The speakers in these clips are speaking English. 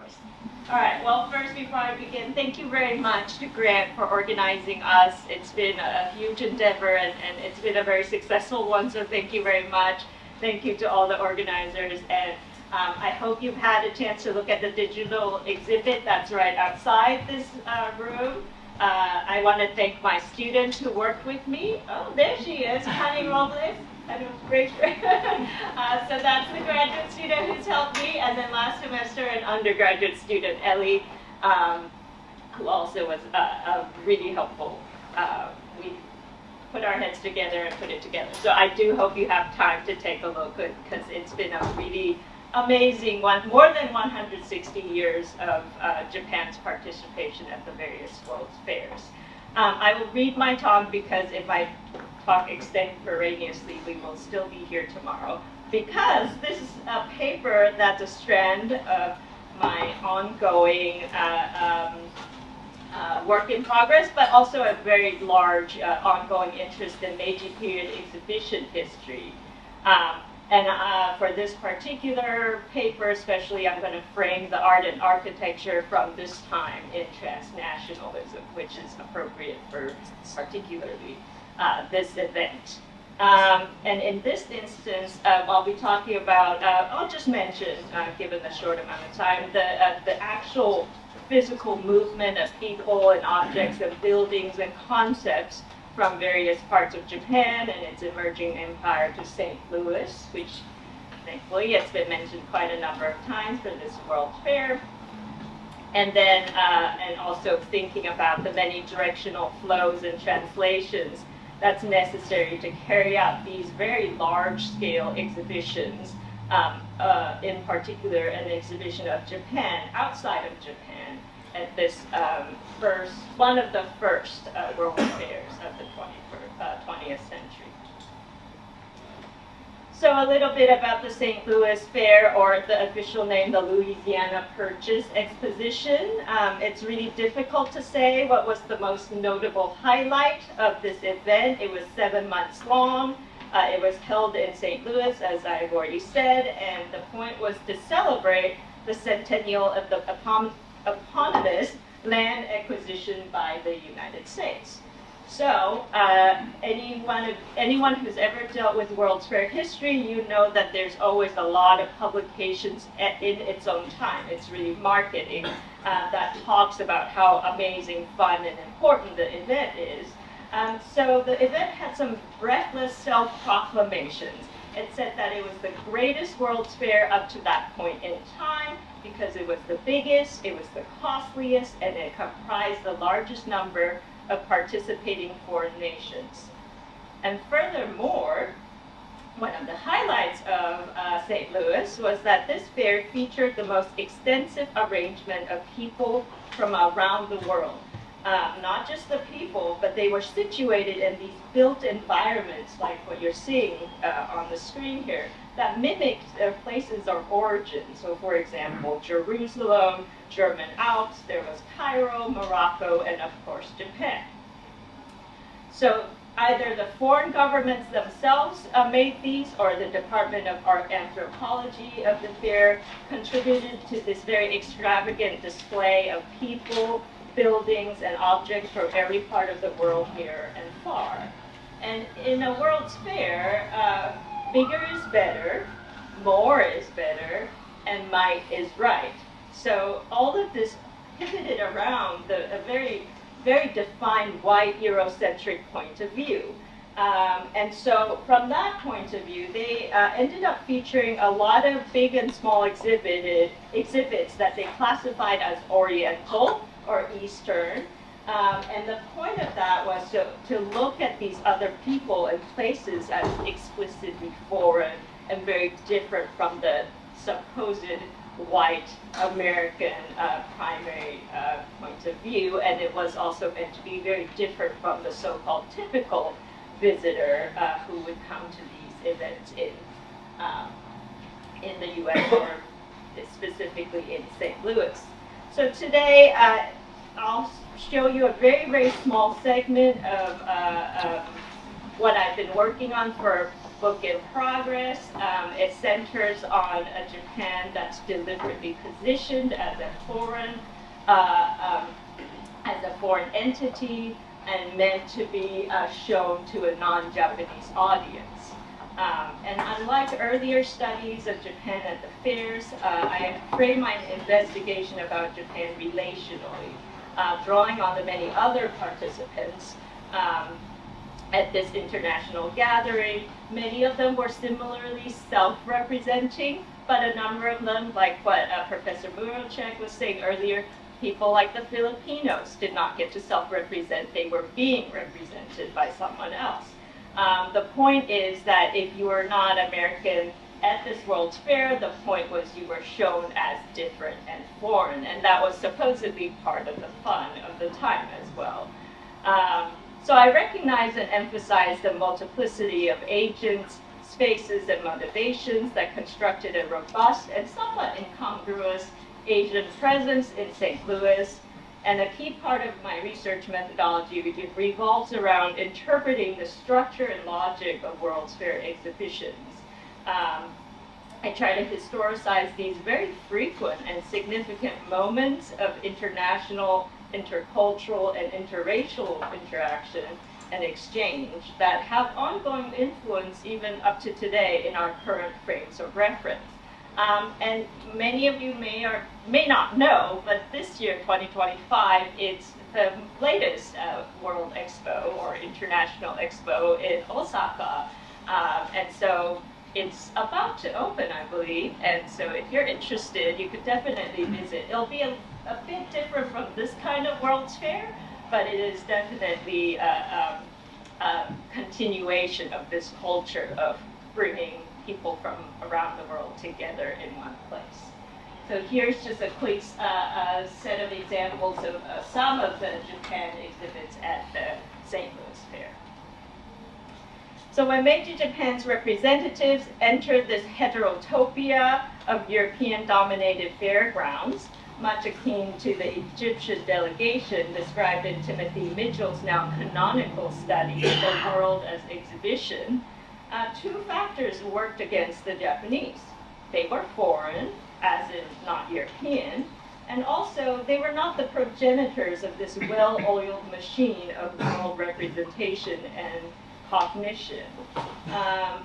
course. All right, well, first, before I begin, thank you very much to Grant for organizing us. It's been a huge endeavor, and it's been a very successful one, so thank you very much. Thank you to all the organizers, and I hope you've had a chance to look at the digital exhibit that's right outside this room. I want to thank my students who worked with me. Oh, there she is, Connie Robles. I don't raise her. So that's the graduate student who's helped me, and then last semester an undergraduate student, Ellie, who also was really helpful. We put our heads together and put it together. So I do hope you have time to take a look, because it's been a really amazing one, more than 160 years of Japan's participation at the various World's Fairs. I will read my talk, because if I talk extemporaneously, we will still be here tomorrow, because this is a paper that's a strand of my ongoing work in progress, but also a very large ongoing interest in Meiji period exhibition history. For this particular paper especially, I'm going to frame the art and architecture from this time in transnationalism, which is appropriate for particularly this event. And in this instance, I'll be talking about, I'll just mention, given the short amount of time, the actual physical movement of people and objects and buildings and concepts from various parts of Japan and its emerging empire to St. Louis, which thankfully has been mentioned quite a number of times for this World Fair. And then, and also thinking about the many directional flows and translations that's necessary to carry out these very large-scale exhibitions, in particular an exhibition of Japan outside of Japan at this one of the first World Fairs of the 20th century. So a little bit about the St. Louis Fair, or the official name, the Louisiana Purchase Exposition. It's really difficult to say what was the most notable highlight of this event. It was 7 months long. It was held in St. Louis, as I've already said, and the point was to celebrate the centennial of the eponymous land acquisition by the United States. So anyone who's ever dealt with World's Fair history, you know that there's always a lot of publications in its own time. It's really marketing that talks about how amazing, fun, and important the event is. So the event had some breathless self-proclamations. It said that it was the greatest World's Fair up to that point in time, because it was the biggest, it was the costliest, and it comprised the largest number of participating foreign nations. And furthermore, one of the highlights of St. Louis was that this fair featured the most extensive arrangement of people from around the world. Not just the people, but they were situated in these built environments, like what you're seeing on the screen here, that mimicked their places of origin. So for example, Jerusalem, German Alps, there was Cairo, Morocco, and of course Japan. So either the foreign governments themselves made these, or the Department of Art Anthropology of the fair contributed to this very extravagant display of people, buildings, and objects from every part of the world, near and far. And in a World's Fair, bigger is better, more is better, and might is right. So all of this pivoted around a very, very defined white Eurocentric point of view. And so from that point of view, they ended up featuring a lot of big and small exhibits that they classified as Oriental or Eastern. And the point of that was to look at these other people and places as explicitly foreign and very different from the supposed white American primary point of view. And it was also meant to be very different from the so-called typical visitor who would come to these events in the U.S. or specifically in St. Louis. So today I'll show you a very, very small segment of what I've been working on for book in progress. It centers on a Japan that's deliberately positioned as a foreign entity and meant to be shown to a non-Japanese audience. And unlike earlier studies of Japan at the fairs, I frame my investigation about Japan relationally, drawing on the many other participants at this international gathering. Many of them were similarly self-representing, but a number of them, like what Professor Murocek was saying earlier, people like the Filipinos did not get to self-represent. They were being represented by someone else. The point is that if you were not American at this World's Fair, the point was you were shown as different and foreign, and that was supposedly part of the fun of the time as well. So I recognize and emphasize the multiplicity of agents, spaces, and motivations that constructed a robust and somewhat incongruous Asian presence in St. Louis. And a key part of my research methodology revolves around interpreting the structure and logic of World's Fair exhibitions. I try to historicize these very frequent and significant moments of international, intercultural, and interracial interaction and exchange that have ongoing influence even up to today in our current frames of reference. And many of you may or may not know, but this year, 2025, it's the latest World Expo or International Expo in Osaka. And so it's about to open, I believe. And so if you're interested, you could definitely visit. It'll be a bit different from this kind of World's Fair, but it is definitely a continuation of this culture of bringing people from around the world together in one place. So here's just a quick set of examples of some of the Japan exhibits at the St. Louis Fair. So when Meiji Japan's representatives entered this heterotopia of European-dominated fairgrounds, much akin to the Egyptian delegation described in Timothy Mitchell's now canonical study, The World as Exhibition, two factors worked against the Japanese. They were foreign, as in not European, and also they were not the progenitors of this well-oiled machine of world representation and cognition.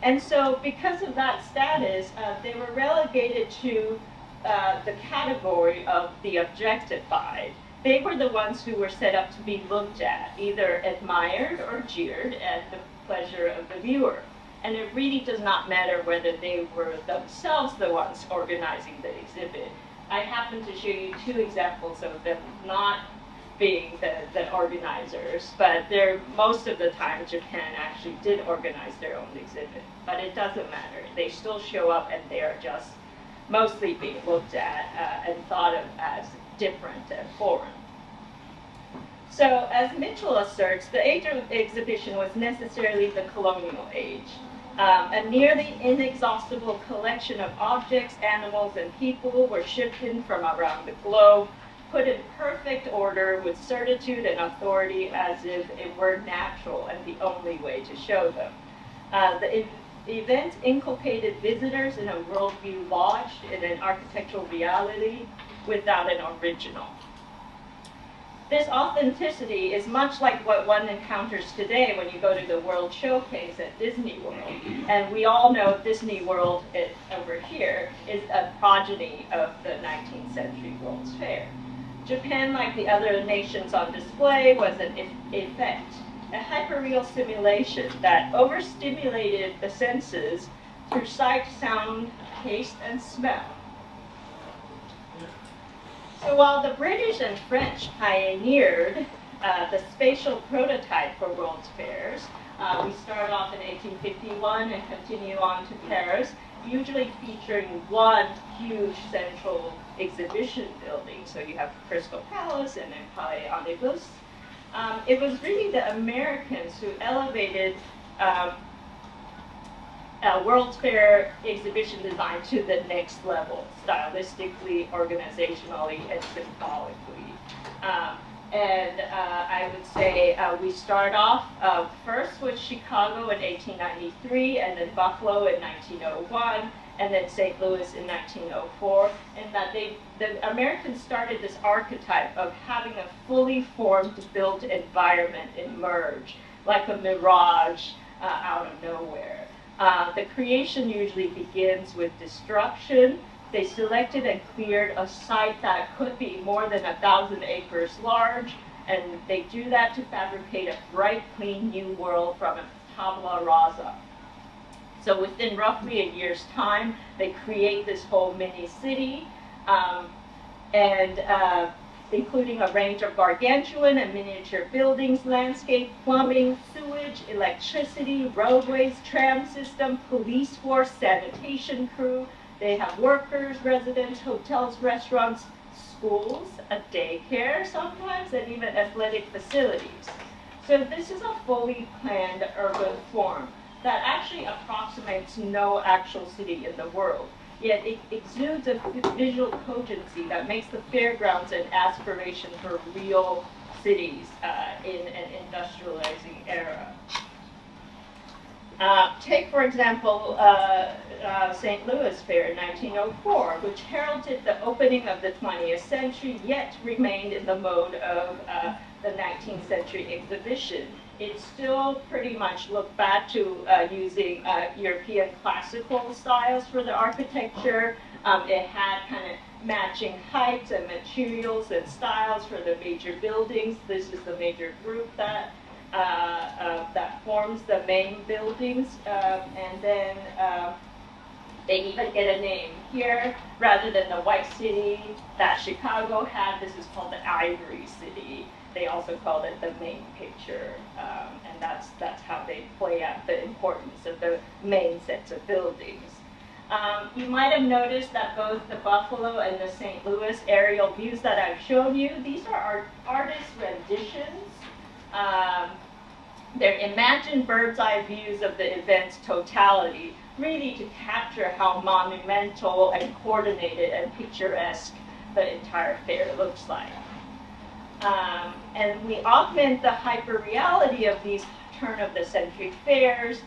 And so because of that status, they were relegated to the category of the objectified. They were the ones who were set up to be looked at, either admired or jeered at the pleasure of the viewer. And it really does not matter whether they were themselves the ones organizing the exhibit. I happen to show you two examples of them not being the organizers, but most of the time Japan actually did organize their own exhibit. But it doesn't matter. They still show up and they are just mostly being looked at and thought of as different and foreign. So as Mitchell asserts, the age of exhibition was necessarily the colonial age. A nearly inexhaustible collection of objects, animals, and people were shipped in from around the globe, put in perfect order with certitude and authority as if it were natural and the only way to show them. The event inculcated visitors in a worldview lodged in an architectural reality without an original. This authenticity is much like what one encounters today when you go to the World Showcase at Disney World. And we all know Disney World over here is a progeny of the 19th century World's Fair. Japan, like the other nations on display, was an effect, a hyperreal simulation that overstimulated the senses through sight, sound, taste, and smell. So while the British and French pioneered the spatial prototype for World's Fairs, we start off in 1851 and continue on to Paris, usually featuring one huge central exhibition building. So you have Crystal Palace and then Palais Omnibus. It was really the Americans who elevated World's Fair exhibition design to the next level, stylistically, organizationally, and symbolically. And I would say we start off first with Chicago in 1893, and then Buffalo in 1901, and then St. Louis in 1904. And that the Americans started this archetype of having a fully formed built environment emerge, like a mirage out of nowhere. The creation usually begins with destruction. They selected and cleared a site that could be more than 1,000 acres large, and they do that to fabricate a bright, clean new world from a tabula rasa. So within roughly a year's time, they create this whole mini city, including a range of gargantuan and miniature buildings, landscape, plumbing, sewage, electricity, roadways, tram system, police force, sanitation crew. They have workers, residents, hotels, restaurants, schools, a daycare sometimes, and even athletic facilities. So this is a fully planned urban form that actually approximates no actual city in the world. Yet it exudes a visual cogency that makes the fairgrounds an aspiration for real cities in an industrializing era. Take, for example, St. Louis Fair in 1904, which heralded the opening of the 20th century, yet remained in the mode of the 19th century exhibition. It still pretty much looked back to using European classical styles for the architecture. It had kind of matching heights and materials and styles for the major buildings. This is the major group that forms the main buildings, and then they even get a name here rather than the White City that Chicago had. This is called the Ivory City. They also called it the main picture, and that's how they play out the importance of the main sets of buildings. You might have noticed that both the Buffalo and the St. Louis aerial views that I've shown you, these are artist renditions. They're imagined bird's eye views of the event's totality, really to capture how monumental and coordinated and picturesque the entire fair looks like. And we augment the hyperreality of these turn-of-the-century fairs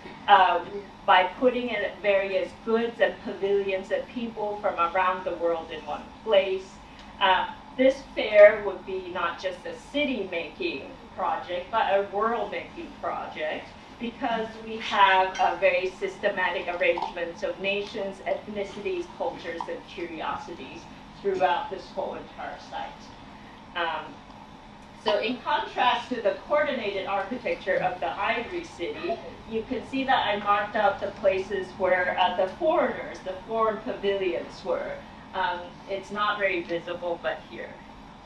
by putting in various goods and pavilions and people from around the world in one place. This fair would be not just a city-making project, but a world-making project, because we have very systematic arrangements of nations, ethnicities, cultures, and curiosities throughout this whole entire site. So in contrast to the coordinated architecture of the Ivory City, you can see that I marked out the places where the foreigners, the foreign pavilions were. It's not very visible, but here,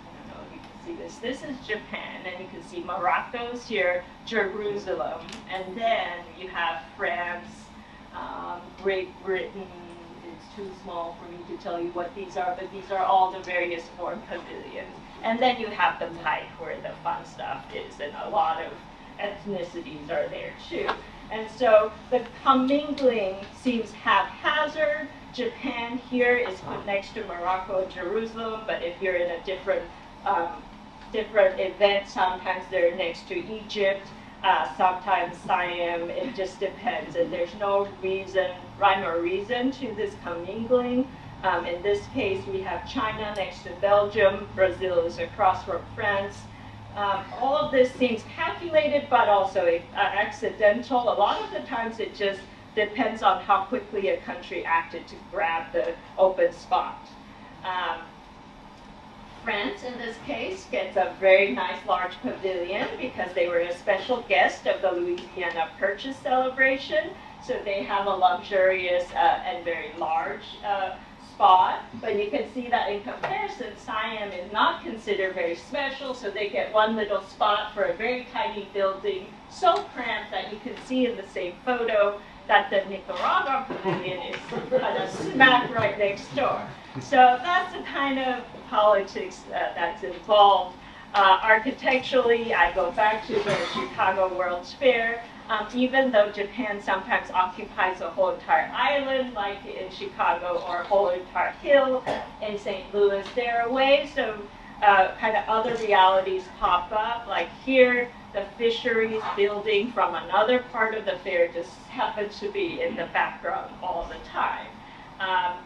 I don't know if you can see this. This is Japan, and you can see Morocco's here, Jerusalem, and then you have France, Great Britain. It's too small for me to tell you what these are, but these are all the various foreign pavilions. And then you have the Pike, where the fun stuff is, and a lot of ethnicities are there too. And so the commingling seems haphazard. Japan here is put next to Morocco and Jerusalem, but if you're in a different event, sometimes they're next to Egypt, sometimes Siam. It just depends, and there's no rhyme or reason to this commingling. In this case, we have China next to Belgium. Brazil is across from France. All of this seems calculated, but also accidental. A lot of the times it just depends on how quickly a country acted to grab the open spot. France, in this case, gets a very nice large pavilion because they were a special guest of the Louisiana Purchase celebration. So they have a luxurious and very large spot, but you can see that in comparison, Siam is not considered very special, so they get one little spot for a very tiny building, so cramped that you can see in the same photo that the Nicaragua pavilion is kind of smack right next door. So that's the kind of politics that's involved. Architecturally, I go back to the Chicago World's Fair. Even though Japan sometimes occupies a whole entire island, like in Chicago, or a whole entire hill in St. Louis, there are ways of kind of other realities pop up. Like here, the fisheries building from another part of the fair just happens to be in the background all the time.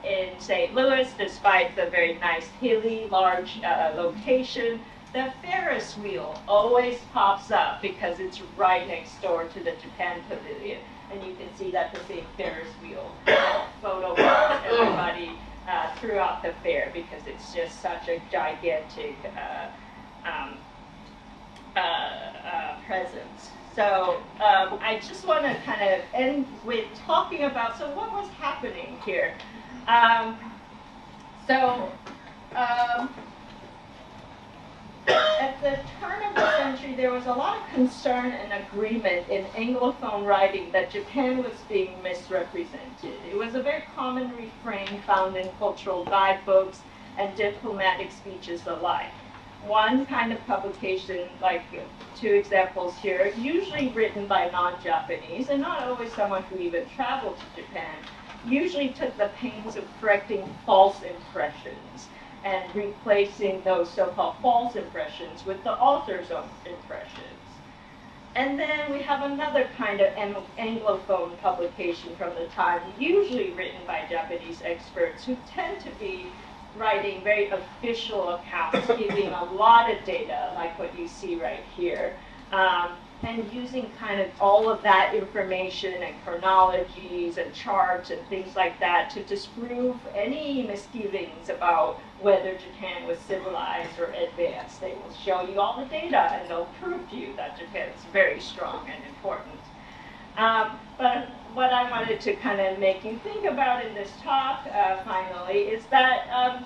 In St. Louis, despite the very nice hilly, large location, the Ferris wheel always pops up because it's right next door to the Japan Pavilion. And you can see that the big Ferris wheel photo of everybody throughout the fair because it's just such a gigantic presence. So I just want to kind of end with talking about, so what was happening here? At the turn of the century, there was a lot of concern and agreement in Anglophone writing that Japan was being misrepresented. It was a very common refrain found in cultural guidebooks and diplomatic speeches alike. One kind of publication, like 2 examples here, usually written by non-Japanese, and not always someone who even traveled to Japan, usually took the pains of correcting false impressions and replacing those so-called false impressions with the author's own impressions. And then we have another kind of Anglophone publication from the time, usually written by Japanese experts who tend to be writing very official accounts, giving a lot of data, like what you see right here, and using kind of all of that information and chronologies and charts and things like that to disprove any misgivings about whether Japan was civilized or advanced. They will show you all the data and they'll prove to you that Japan is very strong and important. But what I wanted to kind of make you think about in this talk, finally, is that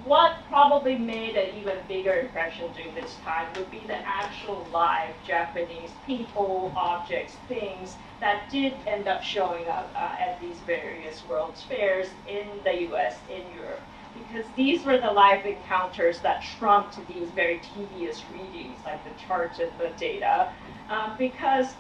what probably made an even bigger impression during this time would be the actual live Japanese people, objects, things that did end up showing up at these various World's Fairs in the US, in Europe. Because these were the live encounters that trumped these very tedious readings, like the charts and the data, because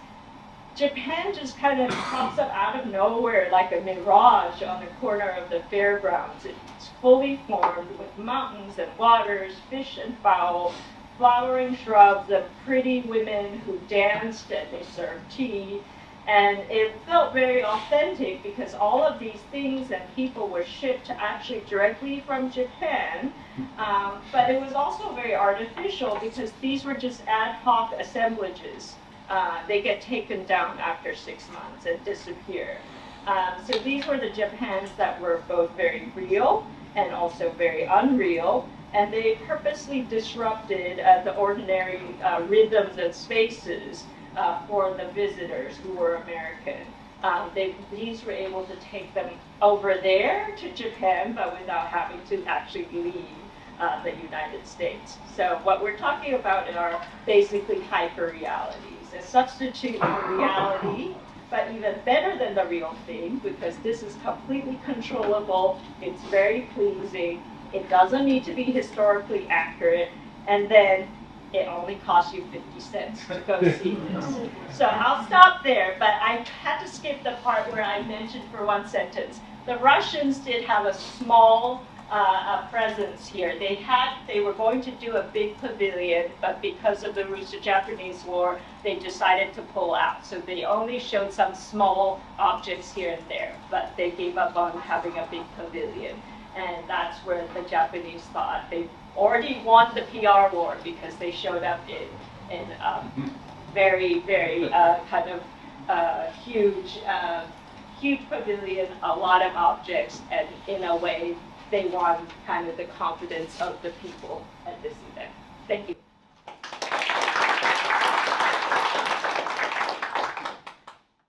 Japan just kind of pops up out of nowhere like a mirage on the corner of the fairgrounds. It's fully formed with mountains and waters, fish and fowl, flowering shrubs, and pretty women who danced and they served tea. And it felt very authentic because all of these things and people were shipped actually directly from Japan. But it was also very artificial because these were just ad hoc assemblages. They get taken down after 6 months and disappear. So these were the Japans that were both very real and also very unreal, and they purposely disrupted the ordinary rhythms and spaces for the visitors who were American. These were able to take them over there to Japan, but without having to actually leave the United States. So what we're talking about are basically hyper-realities, a substitute for reality, but even better than the real thing, because this is completely controllable, it's very pleasing, it doesn't need to be historically accurate, and then it only costs you 50 cents to go see this. So I'll stop there, but I had to skip the part where I mentioned for one sentence. The Russians did have a small presence here. They were going to do a big pavilion, but because of the Russo-Japanese War, they decided to pull out. So they only showed some small objects here and there, but they gave up on having a big pavilion. And that's where the Japanese thought they already won the PR war because they showed up in very, very kind of huge pavilion, a lot of objects, and in a way, they won kind of the confidence of the people at this event. Thank you.